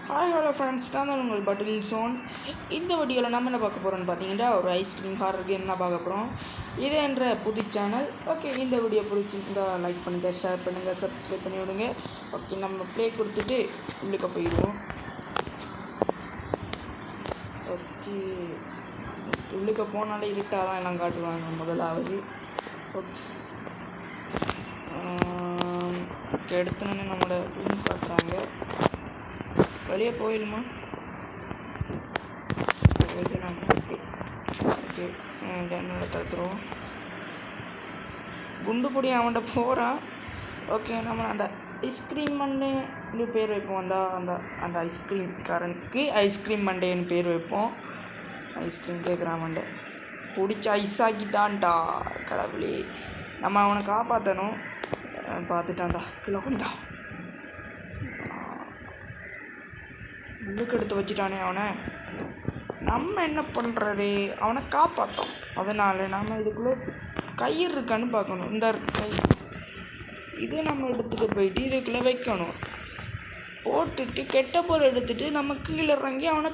Hi hello friends, நான் தான் உங்கள் பட்டில் சோன். இந்த வீடியோவில் நம்ம என்ன பார்க்க போகிறோன்னு பார்த்தீங்கன்னா, ஒரு ஐஸ்கிரீம் ஹாரர் கேம் தான் பார்க்க போகிறோம். இது என்ற புது சேனல். ஓகே, இந்த வீடியோ பிடிச்சிருந்தா லைக் பண்ணுங்கள், ஷேர் பண்ணுங்கள், சப்ஸ்கிரைப் பண்ணி விடுங்க. ஓகே, நம்ம ப்ளே கொடுத்துட்டு உள்ளுக்க போயிடுவோம். ஓகே, உள்ளுக்க போனாலே இருட்டாக தான் எல்லாம் காட்டுவாங்க முதலாவது. ஓகே எடுத்தோன்னே நம்மளோட ரூம் காட்டுறாங்க. வெளியே போயிடுமா? ஓகே ஓகே ஜன்னலை தடுத்துருவோம். குண்டு பொடி அவன்கிட்ட போகிறான். ஓகே, நம்ம அந்த ஐஸ்கிரீம் மண்டேன்னு பேர் வைப்போம். அந்த அந்த ஐஸ்கிரீம்காரனுக்கு ஐஸ்கிரீம் மண்டேன்னு பேர் வைப்போம். ஐஸ்கிரீம் கேட்குறான் மண்டே, பிடிச்ச ஐஸ் ஆக்கிட்டான்டா கடவுளே. நம்ம அவனை காப்பாற்றணும். பார்த்துட்டான்டா, கிலோ கொண்டா உள்ளுக்கு எடுத்து வச்சுட்டானே அவனை. நம்ம என்ன பண்ணுறது, அவனை காப்பாற்றோம். அதனால் நம்ம இதுக்குள்ளே கயிறு இருக்கான்னு பார்க்கணும். இந்த கை இது நம்ம எடுத்துகிட்டு போயிட்டு இதுக்குள்ளே வைக்கணும். போட்டுட்டு கெட்ட பொருள் எடுத்துகிட்டு நம்ம கீழே இறங்கி அவனை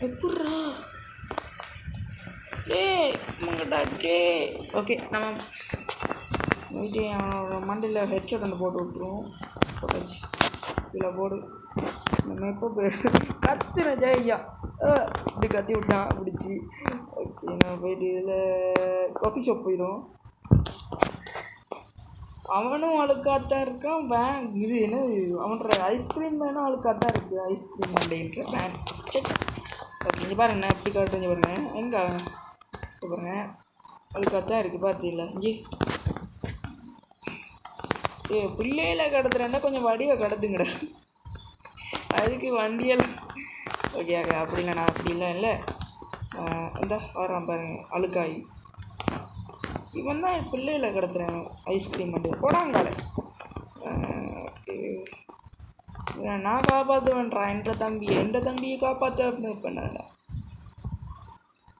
எப்பட்றா டே. ஓகே, நம்ம போயிட்டு அவனோட மண்டியில் ஹெட்செட் ஒன்று போட்டு விட்ருவோம். போட்டாச்சு, கீழே போடு. நம்ம எப்போ போய்ட்டு கத்துன ஜெய்யா இப்படி கத்தி விட்டான் பிடிச்சி. ஓகே, நம்ம போயிட்டு இதில் காஃபி ஷாப் போயிடும். அவனும் அழுக்காத்தான் இருக்கான். இது என்ன, அவனோட ஐஸ்கிரீம் வேணும் அழுக்காத்தான் இருக்குது. ஐஸ்கிரீம் அப்படின்ற வேன் செக். ஓகே, இங்கே பாருங்க, என்ன எப்படி காட்டுங்க பாருங்க. எங்கே பாருங்க, அழுக்காத்தான் இருக்குது. பார்த்தீங்களா? இங்கே பிள்ளையில கடத்துறேன்னா கொஞ்சம் வடிவை கடத்துங்கடா. அதுக்கு வண்டியெல்லாம் ஓகே அப்படிங்களா? நான் அப்படிலாம் இல்லை. இந்த வரான் பாருங்க, அழுக்காய். இவன் தான் பிள்ளையில் கிடத்துறேன் ஐஸ்கிரீம் மட்டும் போடாங்கால. ஓகே, நான் காப்பாற்றுவேன்றான் என்ற தம்பியை காப்பாற்ற பண்ணாண்டா.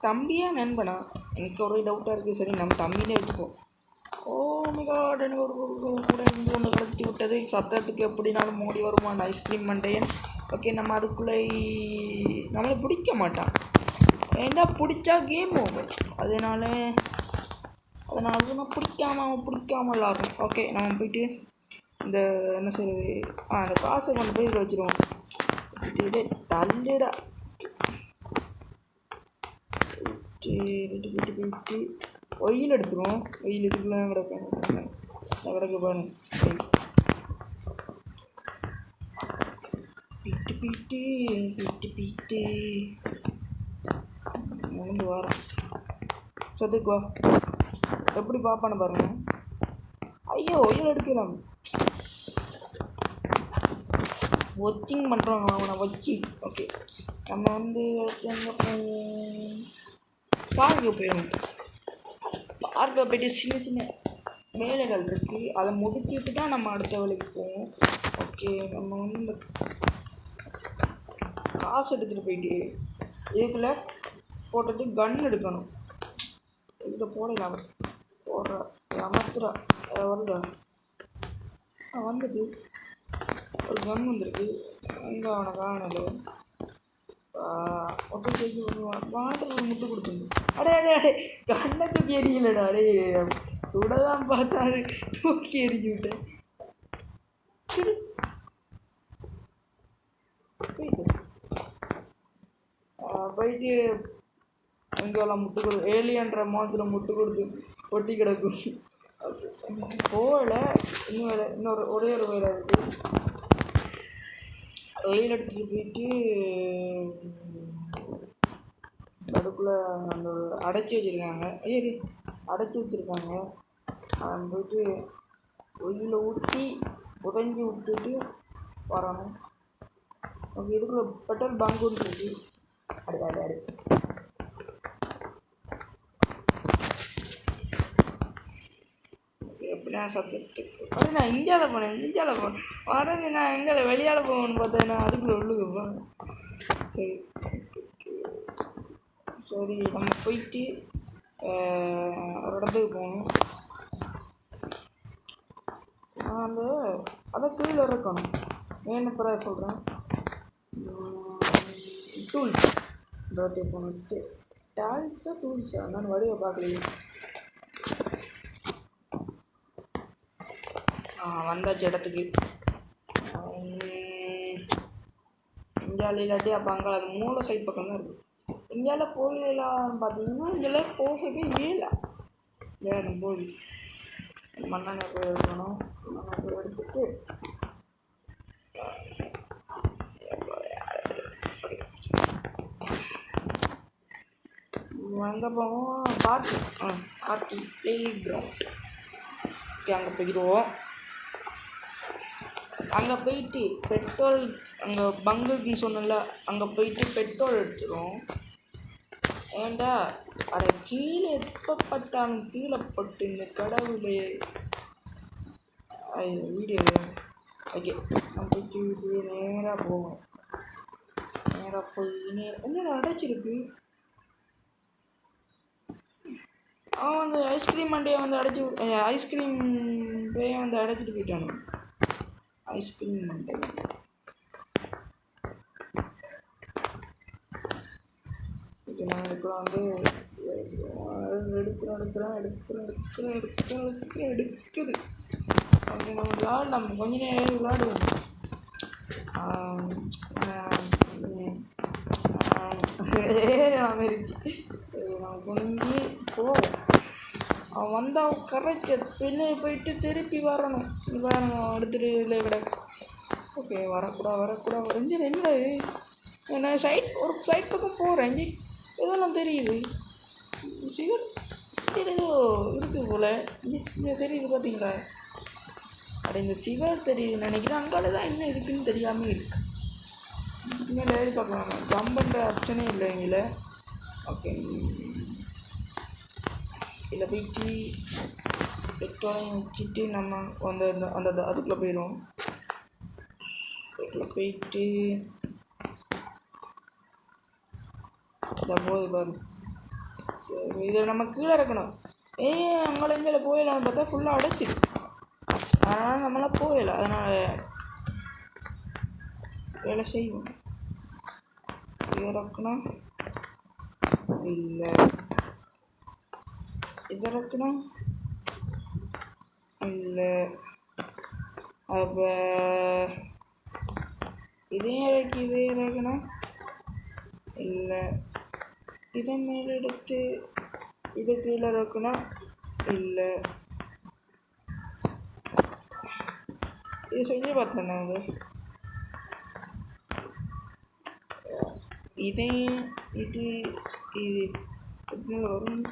தம்பியா நண்பனா? எனக்கு ஒரு டவுட்டாக இருக்குது. சரி, நம்ம தம்பினே வச்சுப்போம். ஓ மை காட், எனக்கு ஒரு கூட ஒன்று கடத்தி விட்டது. சத்தத்துக்கு எப்படினாலும் மோடி வருமான் ஐஸ்கிரீம் மண்டையன். ஓகே, நம்ம அதுக்குள்ளே நம்மளை பிடிக்க மாட்டான். ஏன்டா பிடிச்சா கேம் ஓவர். அதனால நான் பிடிக்காமல் விளாட்றோம். ஓகே, நம்ம போயிட்டு இந்த என்ன சொல்றது, அந்த காசை கொண்டு போய் வச்சுருவோம். தள்ளிடா போயிட்டு ஒயில் எடுத்துருவோம். ஒயில் இதுக்குலாம் கிடக்கு பாருங்க. பீட்டு முடிந்து வாரம் சத்துக்கு வா. எப்படி பார்ப்பான்னு பாருங்க. ஐயோ, ஒயில் எடுக்கலாம். வாட்சிங் பண்ணுறாங்க அவனை வாட்சிங். ஓகே, நம்ம வந்து எங்கே போவோம்? பார்க்க போயிடும். பார்க்க போய்ட்டு சின்ன வேலைகள் இருக்குது. அதை முடிச்சுட்டு தான் நம்ம அடுத்த வேலைக்கு போவோம். ஓகே, நம்ம வந்து இந்த காசு எடுத்துகிட்டு போயிட்டு இதுக்குள்ளே போட்டுட்டு கன் எடுக்கணும். இதுக்கிட்ட போடலாம். போடுற அமர்த்துறா வருதா? வந்துட்டு ஒரு கன் வந்துருக்கு. அங்கே அவனை காணல. வாட்டர் முட்டு கொடுத்துருந்து. அடே கண்ணை தூக்கி எரியலடா. அடே சுடதான் பார்த்தாரு, தூக்கி எரிஞ்சு விட்டேன். போயிட்டு அங்கெல்லாம் முட்டு கொடுத்து ஏலியன்ற மாதிரி முட்டு கொடுத்து ஒட்டி கிடக்கும். போகலை, இன்னொரு ஒரே ஒரு வேலை இருக்குது. வெயில் எடுத்துகிட்டு போயிட்டு அதுக்குள்ளே அந்த அடைச்சி வச்சுருக்காங்க. அடைச்சி வச்சுருக்காங்க. அதை போயிட்டு வெயில ஊற்றி உதஞ்சி விட்டுட்டு வரணும். ஓகே, இதுக்குள்ளே பெட்ரோல் பங்க் ஒன்று இருக்குது. அடி எப்படின்னா சத்தத்துக்கு அது நான் இந்தியாவில் போனேன் வரது. நான் எங்கே வெளியால் போகணும்னு பார்த்தேன். நான் அதுக்குள்ளே உள்ளுக்கு போனேன். சரி நம்ம போயிட்டு ஒரு இடத்துக்கு போகணும். நான் அதை கீழே இருக்கணும். ஏன்னு பிறகு சொல்கிறேன். டூல்ஸ் இருபத்தி போனட்டு டால்ஸா டூல்ஸா நான் வடிவை பார்க்கலையே. வந்தாச்சு இடத்துக்கு. இந்தியாவில் இல்லாட்டி அப்போ அங்கே அது மூளை சைட் பக்கம் தான் இருக்குது. இந்தியாவில் போயிடலான்னு பார்த்தீங்கன்னா இங்கெல்லாம் போகவே இயலா. வேணும் போய் மண்ணெண்ணெய் போய் எடுக்கணும். மண்ணெண்ணெய் போய் எடுத்துட்டு எங்கே போவோம்? Party play ground. ஓகே, அங்கே போயிடுவோம். அங்கே போயிட்டு பெட்ரோல் அங்கே பங்குன்னு சொன்னல, அங்கே போயிட்டு பெட்ரோல் எடுத்துருவோம். ஏண்டா அட கீழே எப்போ பார்த்தாலும் கீழே பட்டு இந்த கடவுளே வீடியோ. ஓகே, நான் போயிட்டு இப்படியே நேராக போவோம். நேராக போய் என்னடா அடைச்சிருக்கு. அவன் வந்து ஐஸ்கிரீம் மண்டையை வந்து ஐஸ்கிரீம் பேயை வந்து அடைச்சிட்டு போயிட்டானு. ஐஸ்கிரீம் மண்டை இது நான் எடுக்கிறோம். வந்து எடுக்குது. ஓகே, நம்ம கொஞ்ச நேரம் விளையாடுவோம். அமெரிக்கி நம்ம குனிஞ்சி போவோம். அவன் வந்தால் கரைச்ச பின்னே போயிட்டு திருப்பி வரணும். எடுத்துகிட்டு இதில் கிடக்கு. ஓகே, வரக்கூடாது. என்ன நான் ஒரு சைட் பக்கம் போகிறேன். இதெல்லாம் தெரியுது. சிகர் ஏதோ இருக்குது போல். இங்கே தெரியுது பார்த்தீங்களா? அப்படி இந்த சிகர் தெரியுதுன்னு நினைக்கிறேன். அங்கால தான் என்ன இருக்குதுன்னு தெரியாமல் இருக்கு. இனிமேல் ஏறி பார்க்கலாம். ஜம்ப் பண்ணுற ஆப்ஷனே இல்லை எங்களை. ஓகே, இதில் போயிட்டு பெட்ரோலையும் வச்சுட்டு நம்ம அந்த அதுக்குள்ளே போயிடுவோம். அதுக்குள்ளே போயிட்டு போது பாரு, இதை நம்ம கீழே இருக்கணும். அங்கே இங்கே போயிடலான்னு பார்த்தா ஃபுல்லாக அடைச்சிது. அதனால் நம்மளாம் போயிடலாம். அதனால் வேலை செய்வோம். இறக்கணும் இல்லை, இறக்கணும் இல்லை. அப்போ இதையும் இறக்கணும் இல்லை. இதை மேலே எடுத்து இதை கீழே இறக்கணும் இல்லை. இது செஞ்சு பார்த்தேன். அது இது எப்படி வரும்?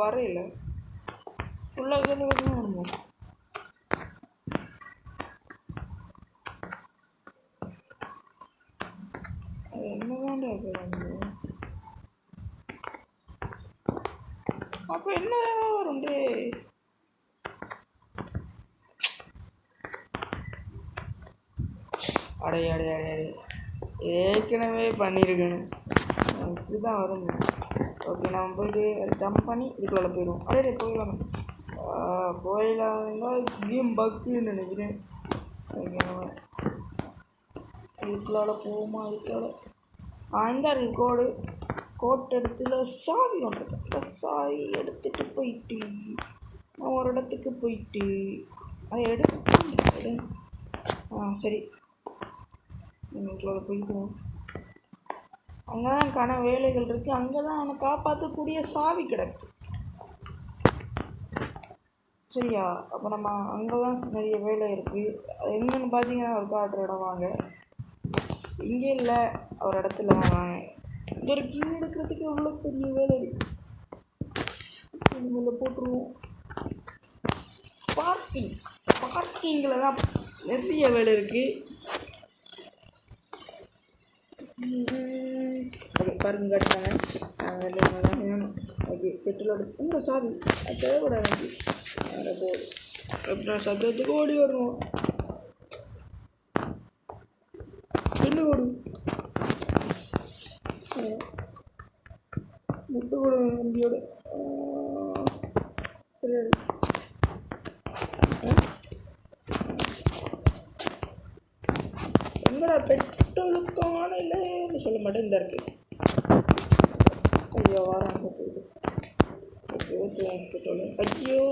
வரையில ஃபுல்லாக கீழே வரணும். அது என்னதான்டா இருக்கிறாங்க? அப்போ என்ன வரும்? அடைய ஏற்கனவே பண்ணியிருக்கணும். இப்படி தான் வரும். ஓகே, நம்ம போயிட்டு ஜம்ப் பண்ணி இதுக்குள்ளே போயிடுவோம். போயிடலாம்னா கேம் பக்குன்னு நினைக்கிறேன். ஓகே, நம்ம இதுக்குள்ளால போவோமா? இதுக்குள்ளால இந்த இருக்குது கோட் எடுத்துல சாவி ஒன்று இருக்கு. அந்த சாவி எடுத்துகிட்டு போயிட்டு நான் ஒரு இடத்துக்கு போயிட்டு அதை எடுத்து சரி இதுக்குள்ள போயிடுவோம். அங்கே தான் வேலைகள் இருக்குது. அங்கே தான் அவனை காப்பாற்றக்கூடிய சாவி கிடக்கு. சரியா? அப்போ நம்ம அங்கே தான் நிறைய வேலை இருக்குது. அது எங்கன்னு பார்த்தீங்கன்னா ஒரு காட்டுற இடம் வாங்க. இங்கே இல்லை, ஒரு இடத்துல வாங்க. இந்த ஒரு கீழே எடுக்கிறதுக்கு எவ்வளோ பெரிய வேலை இருக்குது. இனிமேல் போட்டுருவோம். பார்க்கிங்கில் தான் நிறைய வேலை இருக்குது. ஓகே, பார்க்கிங் காட்டுறாங்க. தான் வேணும். ஓகே, பெட்ரோல் எடுத்து சாவி தேவைப்படாது. வேறு போடு எப்படி சத்தத்துக்கு ஓடி வரணும். என்ன ஓடு முட்டு கூட வண்டியோட சரி. என்ன எங்கடா பெட்ரோலுக்கான இல்லைன்னு சொல்ல மாட்டேன். இந்த இருக்கு. ஐயோ வாரம் சத்துக்குது. ஓகே ஊற்றுவேன் பெட்ரோலு. ஐயோ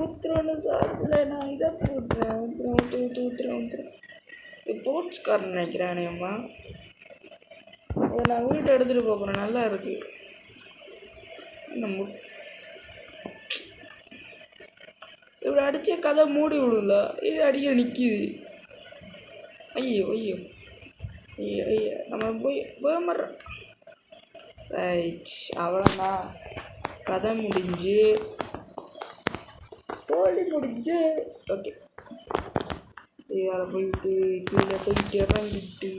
ஊற்றுறோன்னு சாப்பிடல. நான் இதை போட்டுறேன். ஊற்றுறேன். இது போட்ஸ்காரன் நினைக்கிறேன் அம்மா. இதை நான் வீட்டை எடுத்துகிட்டு போகிறேன். நல்லா இருக்குது. நம்ம இப்படி அடித்த கதை மூடி விடல. இது அடிக்க நிற்கிது. ஐயோ நம்ம போய் வேமர்றோம். ரைட் அவ்வளோதான். கதை முடிஞ்சு சொல்லி முடிஞ்சு. ஓகே இதால் போயிட்டு கீழே போயிட்டு இறங்கிட்டு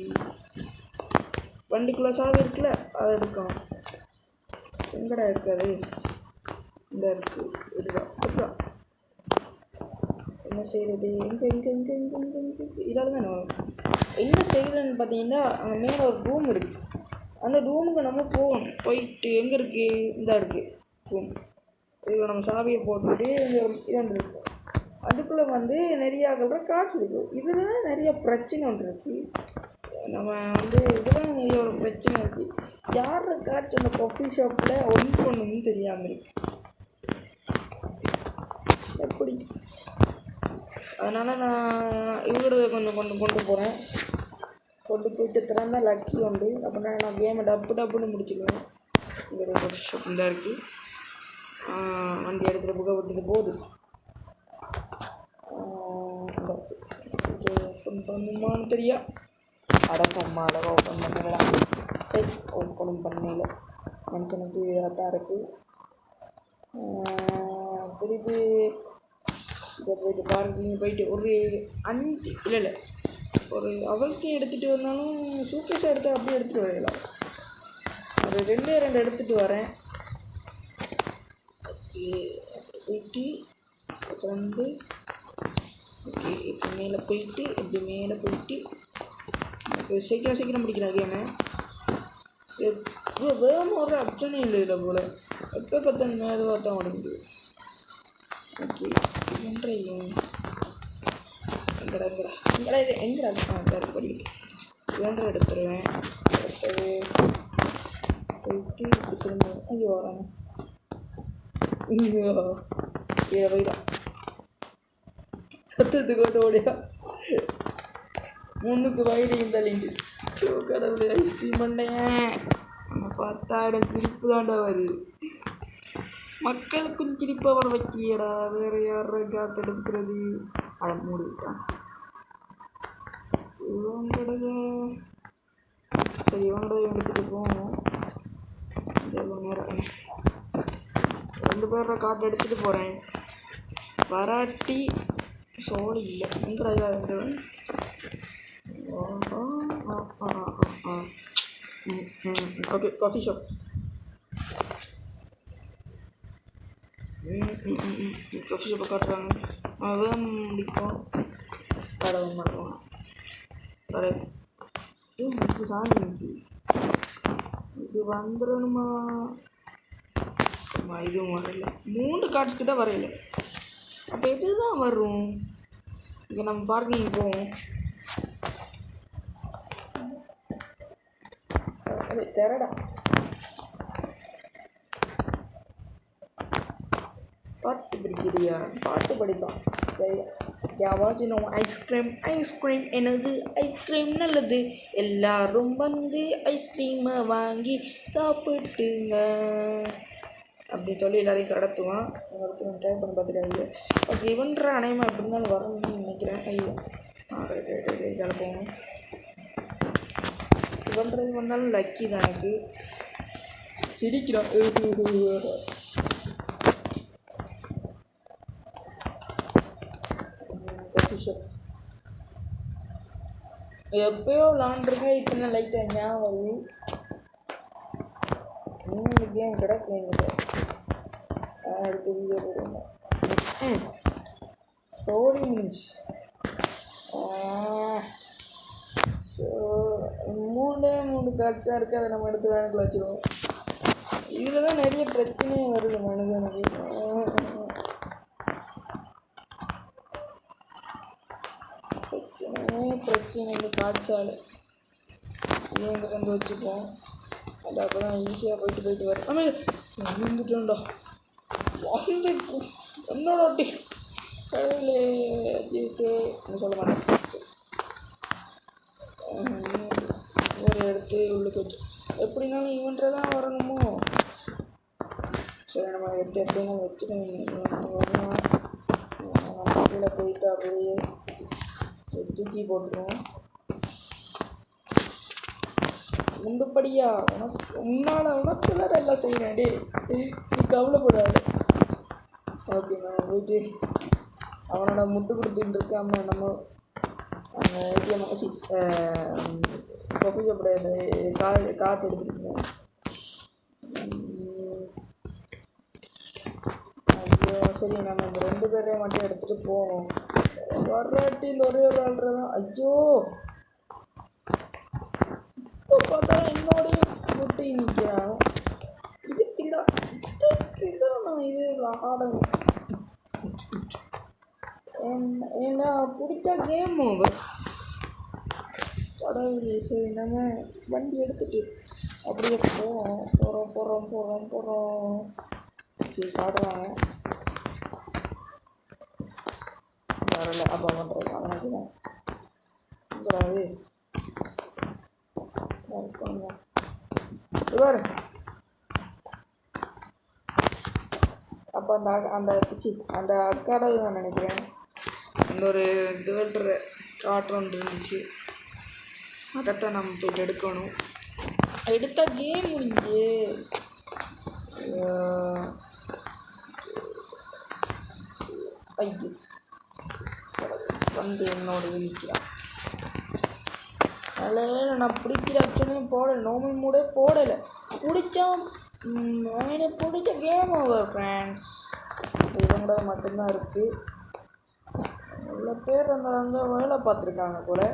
வண்டிக்குள்ளே சாவி இருக்குல்ல அதை எடுக்கணும். எங்கடா இருக்காது? இந்த இருக்குது. இதுதான் என்ன செய்கிறது? எங்கே இதால் தான் என்ன செய்கிறேன்னு பார்த்தீங்கன்னா அங்கே மேலே ஒரு ரூம் இருக்குது. அந்த ரூமுக்கு நம்ம போகணும். போயிட்டு எங்கே இருக்குது? இந்த இருக்குது ரூம். இதில் நம்ம சாவியை போட்டுட்டு இதாண்டு இருக்கு. அதுக்குள்ளே வந்து நிறையா காட்சி இருக்குது. இதில் நிறைய பிரச்சனை ஒன்று இருக்குது. நம்ம வந்து இதெல்லாம் நிறைய ஒரு பிரச்சனை இருக்குது. யார் காட்சி அந்த காஃபி ஷாப்பில் ஒன் பண்ணணும்னு தெரியாமல் இருக்கு. எப்படி? அதனால் நான் இவங்கள கொஞ்சம் கொண்டு போகிறேன். கொண்டு போயிட்டு திறந்தா லக்கி உண்டு. அப்படின்னா நான் கேமை டப்புன்னு முடிச்சிடுவேன். இங்கே ஒரு காஃபி ஷாப் தான் இருக்குது. வண்டி எடுத்துகிட்டு புகை விட்டுட்டு போகுது. இது ஓப்பன் பண்ணுமான்னு தெரியா. அடக்கம்மா அழகாக ஓப்பன் பண்ணலாம். சரி ஓப்பனும் பண்ணல. மனுஷனுக்கு இதாக தான் இருக்குது. திருப்பி இதை போயிட்டு பார்க்கிங் போயிட்டு ஒரு 5 இல்லை ஒரு அவளுக்கையும் எடுத்துகிட்டு வந்தாலும் சூக்கேஸை எடுத்து அப்படியே எடுத்துகிட்டு வரலாம். ஒரு 2 எடுத்துகிட்டு வரேன். ஓகே போயிட்டு அப்புறம் வந்து ஓகே இப்போ மேலே போயிட்டு இப்படி மேலே போயிட்டு எனக்கு சீக்கிரம் முடிக்கிறேன் கேமை. வேகமாக ஒரு ஆப்ஷனே இல்லை இதில் போல். எப்போ பார்த்தா மேதுவாக தான் உடம்பு. ஓகே ஒன்றையும் எங்கடா படிக்கிட்டு 2 எடுத்துருவேன். அடுத்தது போயிட்டு திரும்ப ஐயோ வரானே. இதை போய்தான் சத்தத்துக்கு வந்து ஓடியா முன்னுக்கு வயிறையும் தள்ளிட்டு கடவுளை ஐஸ்கிரீம் பண்ணேன். நம்ம பார்த்தா சிரிப்பு தாண்டா வருது. மக்களுக்கும் சிரிப்பை வர வைக்கிறியடா. வேறு யாரும் காட்டு எடுக்கிறது? அதை மூடி விட்டான். சரி இவங்கட எடுத்துகிட்டு போவோம். எவ்வளோ நேரம் 2 பேரோட காட்டு எடுத்துகிட்டு போகிறேன். வராட்டி சோழி இல்லை. எங்கடா இருந்தவன்? Okay coffee shop. காஃபி ஷாப்பை காட்டுறாங்க. அவன் முடிப்போம். கடை பண்ணுவான். கடை இது சாமி எனக்கு இது வந்துடணுமா? இதுவும் வரையில 3 கார்ட்ஸ் கிட்ட வரையில. அப்போ எது தான் வரும்? இங்கே நம்ம பார்க்கிங் போவோம். அது திரடா பாட்டு படிக்கிறியா? பாட்டு படிப்பான். யாவாச்சும் ஐஸ்கிரீம் என்னது? ஐஸ்கிரீம் நல்லது. எல்லாரும் வந்து ஐஸ்கிரீமை வாங்கி சாப்பிட்டுங்க அப்படி சொல்லி எல்லாரையும் கடத்துவான். ஒருத்தர் ட்ரை பண்ண பார்த்துக்காது. ஓகே இவன்ற அனைமா எப்படி இருந்தாலும் வரணும்னு நினைக்கிறேன். ஐயோ இதால் போகணும். இவன்றது வந்தாலும் லக்கி தான் எனக்கு. சிரிக்கிறான். எப்பயோ விளாண்டுருக்கேன். இப்போ தான் லைட்டாக ஞாபகம் வருது. 3 கேம் கிடக்கு என்கிட்ட. அடுத்த வீடியோ போடுவேன். சோடி முடிஞ்சு. ஸோ 3 கார்ட்ஸாக இருக்குது. அதை நம்ம எடுத்து வேணுக்குள்ள வச்சுருவோம். இதில் தான் நிறைய பிரச்சனையும் வருது மனுஷனுக்கு. பிரச்சனை இல்லை, காய்ச்சால் இங்கே வந்து வச்சுப்போம். அது அப்போ தான் ஈஸியாக போயிட்டு வரும். ஆமாம் இருந்துட்டோண்டா வந்து என்னோட ஒட்டி கடவுளே ஜீவித்து சொல்ல மாட்டேன். ஒரு எடுத்து உள்ளுக்கு வச்சு எப்படினாலும் இவன்றை தான் வரணுமோ. சரி நம்ம எடுத்து எப்படின்னா வச்சுட்டோம். வருவான் கீழே போயிட்டு அப்படியே தூக்கி போட்டுருவோம். முண்டுப்படியா உனக்கு வேறு எல்லாம் செய்யணும். நீ கவலைப்படாது. ஓகே நான் போயிட்டு அவனோட முட்டு கொடுத்துட்டு இருக்காம நம்ம அந்த ஏடிஎம் கொஃபிக்கப்படாது கார்டு எடுத்துருக்கோம். ஐயோ சரி நம்ம இந்த 2 பேரையும் மட்டும் எடுத்துகிட்டு போகணும். வர்றாட்டி இந்த ஒரே ஒரு ஆள்றதான். ஐயோ இப்போ பார்த்தா என்னோடைய முட்டை நிற்கிறான். இதுக்குதான் நான் இது ஆடணும். ஏன்னா பிடிச்சா கேம் ஓவர். கடவுளே சரி நம்ம வண்டி எடுத்துகிட்டு அப்படியே போகிறோம். ஓகே காடுவாங்க வரல. அப்போ பண்ணுறது அவனுக்கு தான் இவர் அப்போ அந்த அக்காடை நான் நினைக்கிறேன் அந்த ஒரு ஜுவல்லரி காட்டுறோன் இருந்துச்சு. அதைத்தான் நம்ம போய்ட்டு எடுக்கணும். எடுத்த கேம் முடிஞ்சு ஐயோ வந்து என்னோட நிற்கிறான். அதில் நான் பிடிக்கிற ஆக்சுவலையும் போடலை, நார்மல் மூடே போடலை. பிடிச்சா எனக்கு பிடிச்ச கேம் ஓவர் ஃப்ரெண்ட்ஸ். இவங்களோட மட்டும்தான் இருக்குது. இவ்வளோ பேர் அந்த அங்கே வேலை பார்த்துருக்காங்க போல்.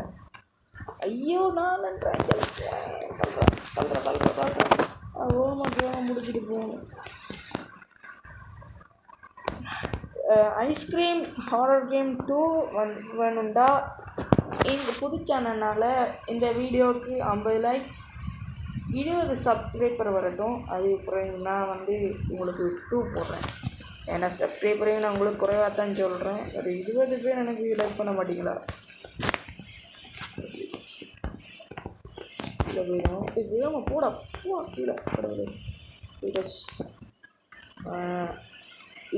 ஐயோ நான் கல்றேன் ஓமா கேமை முடிச்சுட்டு போகணும். ஐஸ்கிரீம் ஹாரர் கேம் 2 வேணுண்டா இந்த புது சேனல்னால் இந்த வீடியோவுக்கு 50 லைக்ஸ் 20 சப்ஸ்கிரைபர் வரட்டும். அதுக்கப்புறம் நான் வந்து உங்களுக்கு 2 போடுறேன். ஏன்னா சப்ஸ்கிரைபரையும் நான் உங்களுக்கு குறைவாக தான் சொல்கிறேன். ஒரு 20 பேர் எனக்கு லைக் பண்ண மாட்டீங்களா? இல்லை போயிடும். வேகமாக போடா கீழே கடவுளே போயிட்டாச்சு.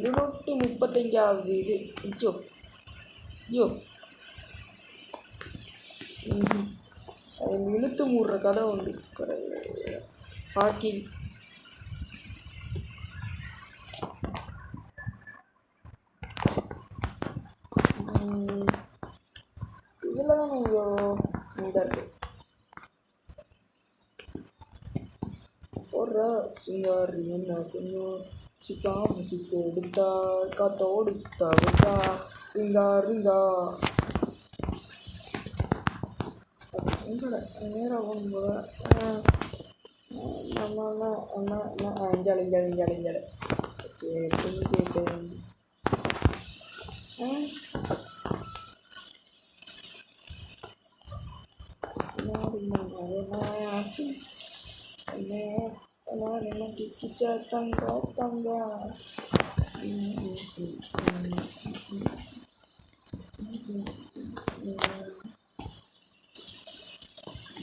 235வது இது. ஐயோ இழுத்து மூடுற கதை உண்டு. பார்க்கிங் இதில் தான் ஐயோ நீடாக இருக்கு. ஒரு சிங்காரி என்ன கொஞ்சம் சிக்காம சிக்க எடுத்தா காத்தோடு சுத்தா வைக்கா ரிங்கா எங்கட நேராக போகும்போது அஞ்சாலை கேட்டேன். தங்க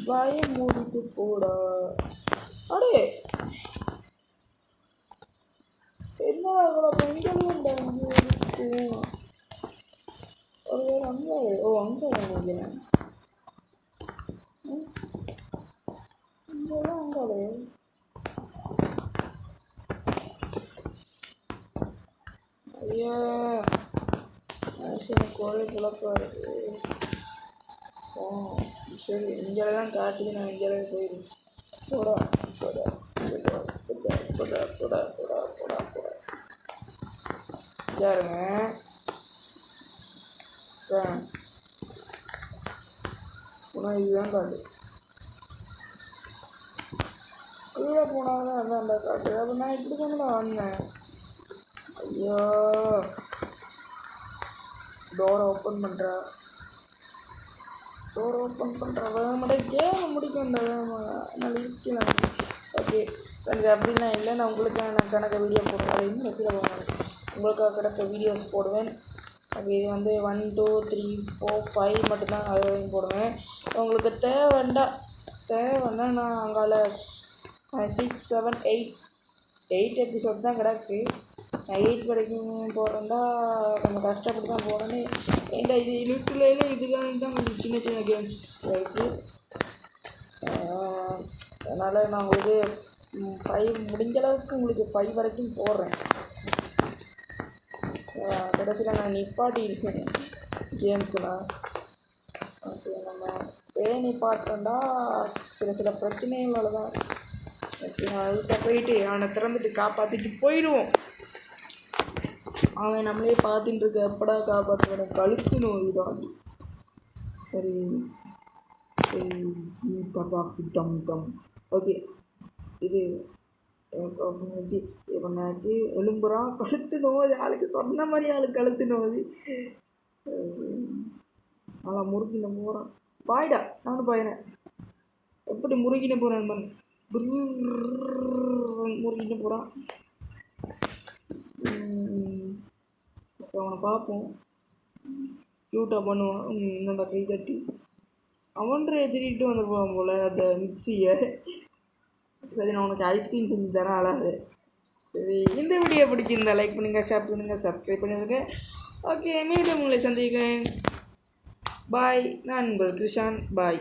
வாயை மூடிட்டு போடா. அடே என்ன அவ்வளோ பெண்களும் இருக்கும். ஒரு அங்காளே நினைக்கிறேன். இங்கேதான் அங்காளே. ஐயா எனக்கு ஒரே குழப்பம் இருக்கு. சரி இங்கே தான் காட்டுது. நான் இங்கே போயிடும். போடா யாருங்க இதுதான் காட்டு. கீழே போனால்தான் அதான் அந்த காட்டு. அப்போ நான் இப்படி தானே வந்தேன். ஐயோ டோரை ஓப்பன் பண்ணுறா. ஸ்டோர் ஓப்பன் பண்ணுற வேகமாட்டே கேம் முடிக்கும்டா என்னால் இருக்கலாம். ஓகே கொஞ்சம் அப்படிலாம் இல்லை, நான் உங்களுக்காக நான் கணக்க வீடியோ போடுவேன். இன்னும் கீழே போவேன், உங்களுக்காக கிடக்க வீடியோஸ் போடுவேன். அது இது வந்து 1 2 3 4 5 மட்டும்தான் அது வரைக்கும் போடுவேன். உங்களுக்கு தேவைன்னா நான் அங்கால 6 7 8 எபிசோட் தான் கிடக்கு. நான் 8 வரைக்கும் போடுறேன்டா கொஞ்சம் கஷ்டப்பட்டு தான் போடணும். ஏன்டா இது லிட்டில் இதுக்காக தான் கொஞ்சம் சின்ன சின்ன கேம்ஸ் இருக்குது. அதனால் நான் உங்களுக்கு 5 முடிஞ்ச அளவுக்கு உங்களுக்கு 5 வரைக்கும் போடுறேன். கடைசியில் நான் நிப்பாட்டி இருக்கேன் கேம்ஸ்லாம். ஓகே நம்ம நிப்பாட்டோண்டா சில பிரச்சனைகளோட தான். ஓகே நான் அதுக்கு போயிட்டு அவனை திறந்துட்டு காப்பாற்றிட்டு போயிடுவோம். அவன் நம்மளே பார்த்துட்டு இருக்க எப்படா காப்பாற்றுவனை கழுத்து நோய்தான். சரி தப்பாக்கு டம். ஓகே இது பண்ணாச்சு. எலும்புறான், கழுத்து நோய். ஆளுக்கு சொன்ன மாதிரி ஆளுக்கு கழுத்து நோய். நல்லா முறுக்கின போகிறான். பாய்டா, நானும் பாயினேன். எப்படி முறுக்கின போகிறேன் பாருங்க, முறுக்கிட்டு போகிறான். அவனை பார்ப்போம், க்யூட்டாக பண்ணுவான். நல்லா கை தட்டி அவன்ற எதிரிட்டு வந்துருப்பான் போல் அந்த மிக்சியை. சரி நான் உனக்கு ஐஸ்கிரீம் செஞ்சு தரேன் அழகு. சரி இந்த வீடியோ பிடிச்சிருந்தா லைக் பண்ணுங்கள், ஷேர் பண்ணுங்கள், சப்ஸ்கிரைப் பண்ணிடுங்க. ஓகே மீண்டும் உங்களை சந்திக்கிறேன். பாய். நான் உங்கள் கிருஷான். பாய்.